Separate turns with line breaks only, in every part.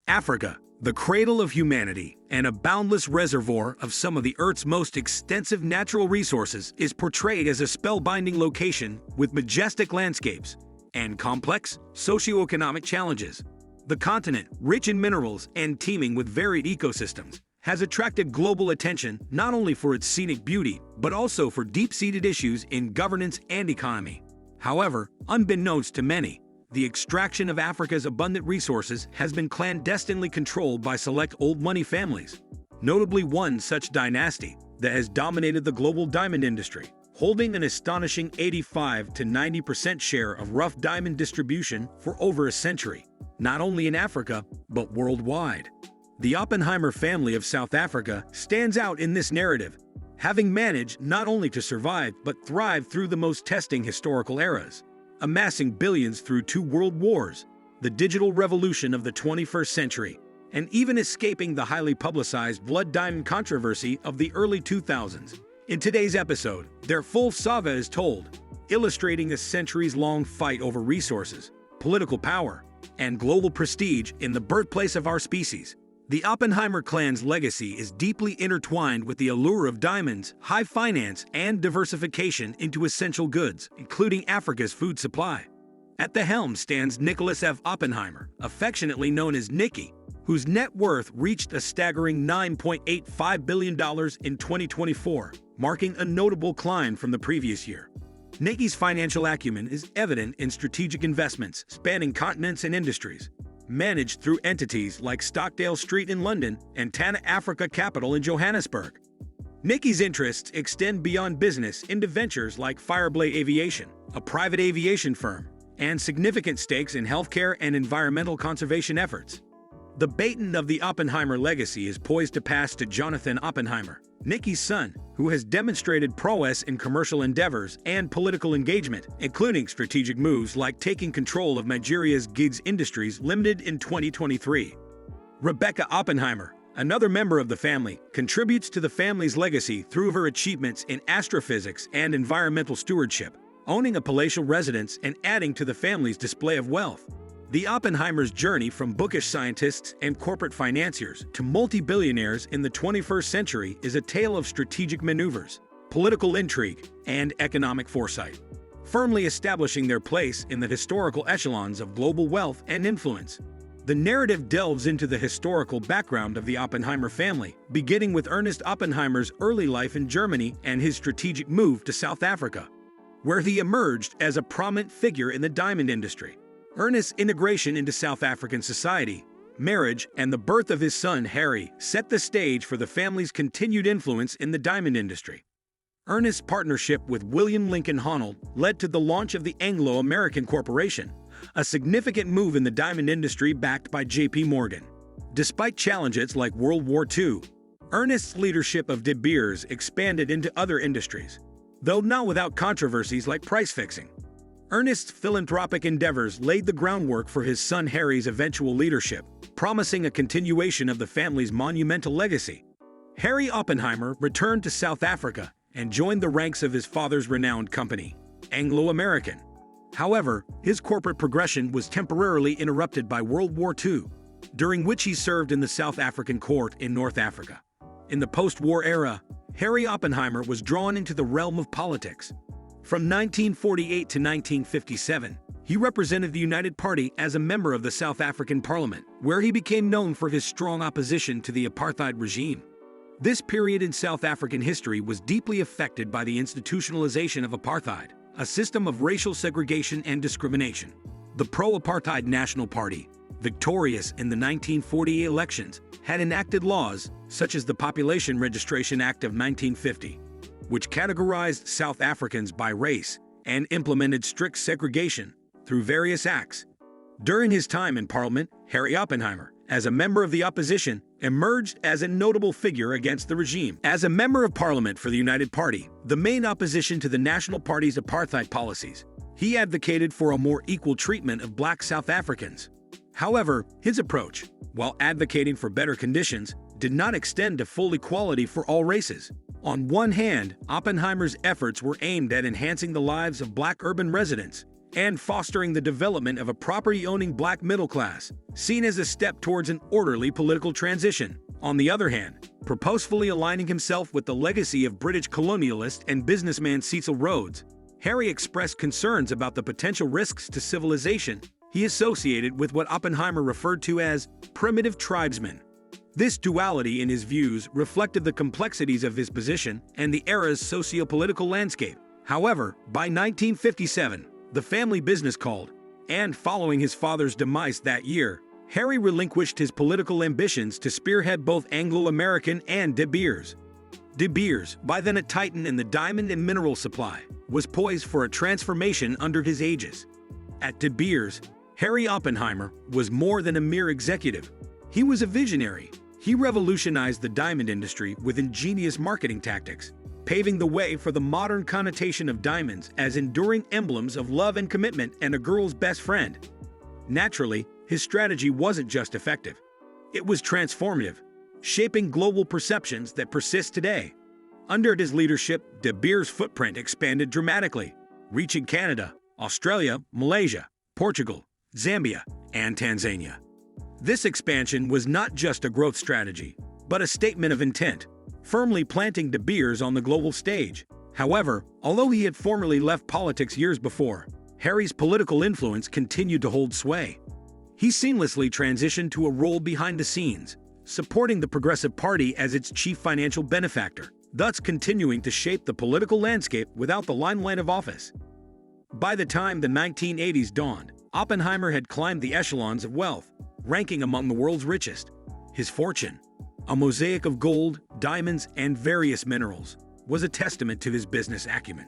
Africa, the cradle of humanity and a boundless reservoir of some of the Earth's most extensive natural resources, is portrayed as a spellbinding location with majestic landscapes and complex socioeconomic challenges. The continent, rich in minerals and teeming with varied ecosystems, has attracted global attention not only for its scenic beauty, but also for deep-seated issues in governance and economy. However, unbeknownst to many, the extraction of Africa's abundant resources has been clandestinely controlled by select old money families. Notably, one such dynasty that has dominated the global diamond industry, holding an astonishing 85 to 90% share of rough diamond distribution for over a century, not only in Africa, but worldwide. The Oppenheimer family of South Africa stands out in this narrative, having managed not only to survive but thrive through the most testing historical eras, amassing billions through 2 world wars, the digital revolution of the 21st century, and even escaping the highly publicized blood diamond controversy of the early 2000s. In today's episode, their full saga is told, illustrating a centuries-long fight over resources, political power, and global prestige in the birthplace of our species. The Oppenheimer clan's legacy is deeply intertwined with the allure of diamonds, high finance, and diversification into essential goods, including Africa's food supply. At the helm stands Nicholas F. Oppenheimer, affectionately known as Nicky, whose net worth reached a staggering $9.85 billion in 2024, marking a notable climb from the previous year. Nicky's financial acumen is evident in strategic investments spanning continents and industries, managed through entities like Stockdale Street in London and Tana Africa Capital in Johannesburg. Nicky's interests extend beyond business into ventures like Fireblade Aviation, a private aviation firm, and significant stakes in healthcare and environmental conservation efforts. The baton of the Oppenheimer legacy is poised to pass to Jonathan Oppenheimer, Nicky's son, who has demonstrated prowess in commercial endeavors and political engagement, including strategic moves like taking control of Nigeria's Gigs Industries Limited in 2023. Rebecca Oppenheimer, another member of the family, contributes to the family's legacy through her achievements in astrophysics and environmental stewardship, owning a palatial residence and adding to the family's display of wealth. The Oppenheimers' journey from bookish scientists and corporate financiers to multi-billionaires in the 21st century is a tale of strategic maneuvers, political intrigue, and economic foresight, firmly establishing their place in the historical echelons of global wealth and influence. The narrative delves into the historical background of the Oppenheimer family, beginning with Ernest Oppenheimer's early life in Germany and his strategic move to South Africa, where he emerged as a prominent figure in the diamond industry. Ernest's integration into South African society, marriage, and the birth of his son Harry set the stage for the family's continued influence in the diamond industry. Ernest's partnership with William Lincoln Honnold led to the launch of the Anglo-American Corporation, a significant move in the diamond industry backed by J.P. Morgan. Despite challenges like World War II, Ernest's leadership of De Beers expanded into other industries, though not without controversies like price fixing. Ernest's philanthropic endeavors laid the groundwork for his son Harry's eventual leadership, promising a continuation of the family's monumental legacy. Harry Oppenheimer returned to South Africa and joined the ranks of his father's renowned company, Anglo-American. However, his corporate progression was temporarily interrupted by World War II, during which he served in the South African court in North Africa. In the post-war era, Harry Oppenheimer was drawn into the realm of politics. From 1948 to 1957, he represented the United Party as a member of the South African Parliament, where he became known for his strong opposition to the apartheid regime. This period in South African history was deeply affected by the institutionalization of apartheid, a system of racial segregation and discrimination. The pro-apartheid National Party, victorious in the 1948 elections, had enacted laws such as the Population Registration Act of 1950, which categorized South Africans by race and implemented strict segregation through various acts. During his time in Parliament, Harry Oppenheimer, as a member of the opposition, emerged as a notable figure against the regime. As a member of Parliament for the United Party, the main opposition to the National Party's apartheid policies, he advocated for a more equal treatment of Black South Africans. However, his approach, while advocating for better conditions, did not extend to full equality for all races. On one hand, Oppenheimer's efforts were aimed at enhancing the lives of Black urban residents, and fostering the development of a property-owning black middle class, seen as a step towards an orderly political transition. On the other hand, purposefully aligning himself with the legacy of British colonialist and businessman Cecil Rhodes, Harry expressed concerns about the potential risks to civilization he associated with what Oppenheimer referred to as primitive tribesmen. This duality in his views reflected the complexities of his position and the era's socio-political landscape. However, by 1957, the family business called, and following his father's demise that year, Harry relinquished his political ambitions to spearhead both Anglo-American and De Beers. De Beers, by then a titan in the diamond and mineral supply, was poised for a transformation under his aegis. At De Beers, Harry Oppenheimer was more than a mere executive. He was a visionary. He revolutionized the diamond industry with ingenious marketing tactics, paving the way for the modern connotation of diamonds as enduring emblems of love and commitment and a girl's best friend. Naturally, his strategy wasn't just effective. It was transformative, shaping global perceptions that persist today. Under his leadership, De Beers' footprint expanded dramatically, reaching Canada, Australia, Malaysia, Portugal, Zambia, and Tanzania. This expansion was not just a growth strategy, but a statement of intent, firmly planting De Beers on the global stage. However, although he had formerly left politics years before, Harry's political influence continued to hold sway. He seamlessly transitioned to a role behind the scenes, supporting the Progressive Party as its chief financial benefactor, thus continuing to shape the political landscape without the limelight of office. By the time the 1980s dawned, Oppenheimer had climbed the echelons of wealth, ranking among the world's richest. His fortune, a mosaic of gold, diamonds, and various minerals, was a testament to his business acumen.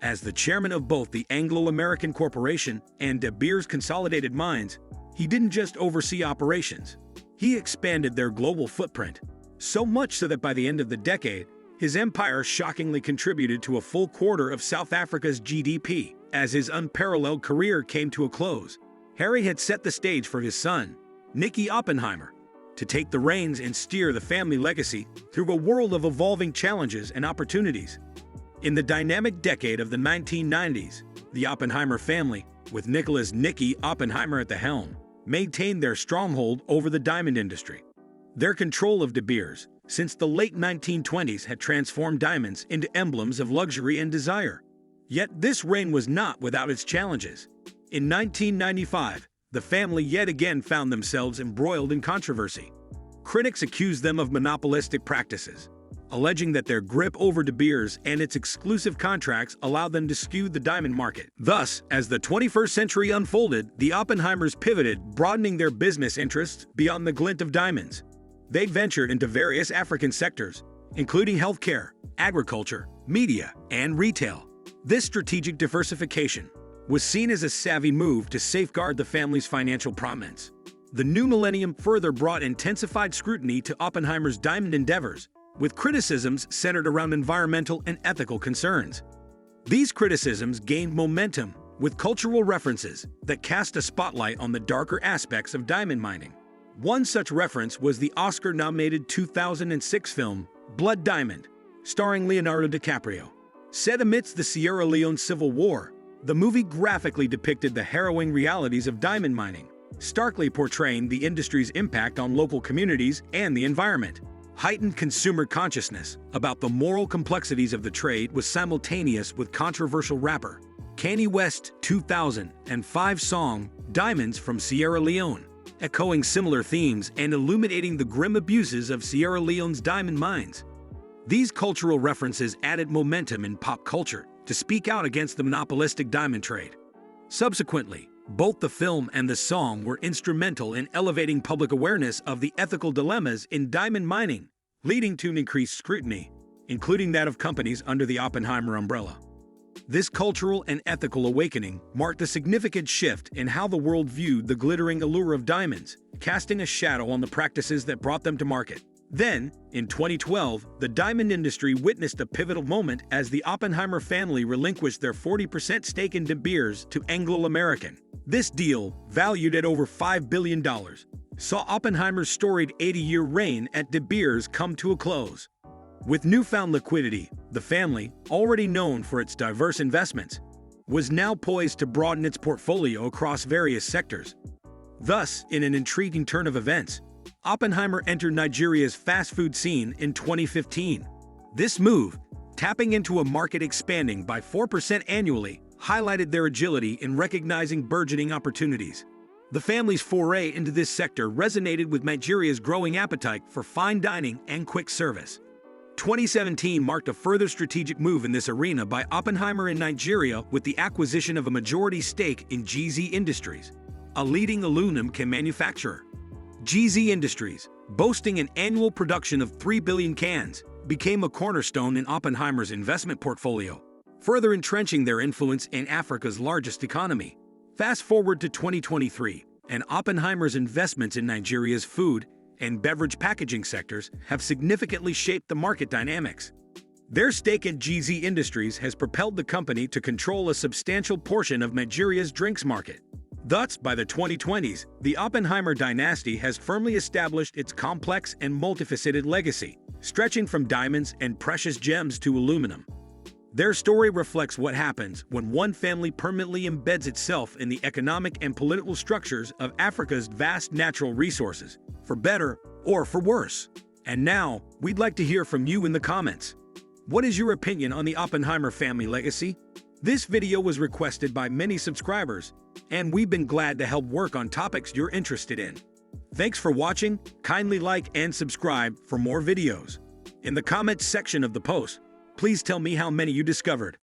As the chairman of both the Anglo-American Corporation and De Beers Consolidated Mines, he didn't just oversee operations. He expanded their global footprint, so much so that by the end of the decade, his empire shockingly contributed to a full quarter of South Africa's GDP. As his unparalleled career came to a close, Harry had set the stage for his son, Nicky Oppenheimer, to take the reins and steer the family legacy through a world of evolving challenges and opportunities. In the dynamic decade of the 1990s, the Oppenheimer family, with Nicholas "Nicky" Oppenheimer at the helm, maintained their stronghold over the diamond industry. Their control of De Beers, since the late 1920s, had transformed diamonds into emblems of luxury and desire. Yet this reign was not without its challenges. In 1995, the family yet again found themselves embroiled in controversy. Critics accused them of monopolistic practices, alleging that their grip over De Beers and its exclusive contracts allowed them to skew the diamond market. Thus, as the 21st century unfolded, the Oppenheimers pivoted, broadening their business interests beyond the glint of diamonds. They ventured into various African sectors, including healthcare, agriculture, media, and retail. This strategic diversification was seen as a savvy move to safeguard the family's financial prominence. The new millennium further brought intensified scrutiny to Oppenheimer's diamond endeavors, with criticisms centered around environmental and ethical concerns. These criticisms gained momentum with cultural references that cast a spotlight on the darker aspects of diamond mining. One such reference was the Oscar-nominated 2006 film Blood Diamond, starring Leonardo DiCaprio. Set amidst the Sierra Leone Civil War, the movie graphically depicted the harrowing realities of diamond mining, starkly portraying the industry's impact on local communities and the environment. Heightened consumer consciousness about the moral complexities of the trade was simultaneous with controversial rapper Kanye West's 2005 song Diamonds from Sierra Leone, echoing similar themes and illuminating the grim abuses of Sierra Leone's diamond mines. These cultural references added momentum in pop culture to speak out against the monopolistic diamond trade. Subsequently, both the film and the song were instrumental in elevating public awareness of the ethical dilemmas in diamond mining, leading to increased scrutiny, including that of companies under the Oppenheimer umbrella. This cultural and ethical awakening marked a significant shift in how the world viewed the glittering allure of diamonds, casting a shadow on the practices that brought them to market. Then, in 2012, the diamond industry witnessed a pivotal moment as the Oppenheimer family relinquished their 40% stake in De Beers to Anglo-American. This deal, valued at over $5 billion, saw Oppenheimer's storied 80-year reign at De Beers come to a close. With newfound liquidity, the family, already known for its diverse investments, was now poised to broaden its portfolio across various sectors. Thus, in an intriguing turn of events, Oppenheimer entered Nigeria's fast food scene in 2015. This move, tapping into a market expanding by 4% annually, highlighted their agility in recognizing burgeoning opportunities. The family's foray into this sector resonated with Nigeria's growing appetite for fine dining and quick service. 2017 marked a further strategic move in this arena by Oppenheimer in Nigeria with the acquisition of a majority stake in GZ Industries, a leading aluminum can manufacturer. GZ Industries, boasting an annual production of 3 billion cans, became a cornerstone in Oppenheimer's investment portfolio, further entrenching their influence in Africa's largest economy. Fast forward to 2023, and Oppenheimer's investments in Nigeria's food and beverage packaging sectors have significantly shaped the market dynamics. Their stake in GZ Industries has propelled the company to control a substantial portion of Nigeria's drinks market. Thus, by the 2020s, the Oppenheimer dynasty has firmly established its complex and multifaceted legacy, stretching from diamonds and precious gems to aluminum. Their story reflects what happens when one family permanently embeds itself in the economic and political structures of Africa's vast natural resources, for better or for worse. And now, we'd like to hear from you in the comments. What is your opinion on the Oppenheimer family legacy? This video was requested by many subscribers, and we've been glad to help work on topics you're interested in. Thanks for watching. Kindly like and subscribe for more videos. In the comments section of the post, please tell me how many you discovered.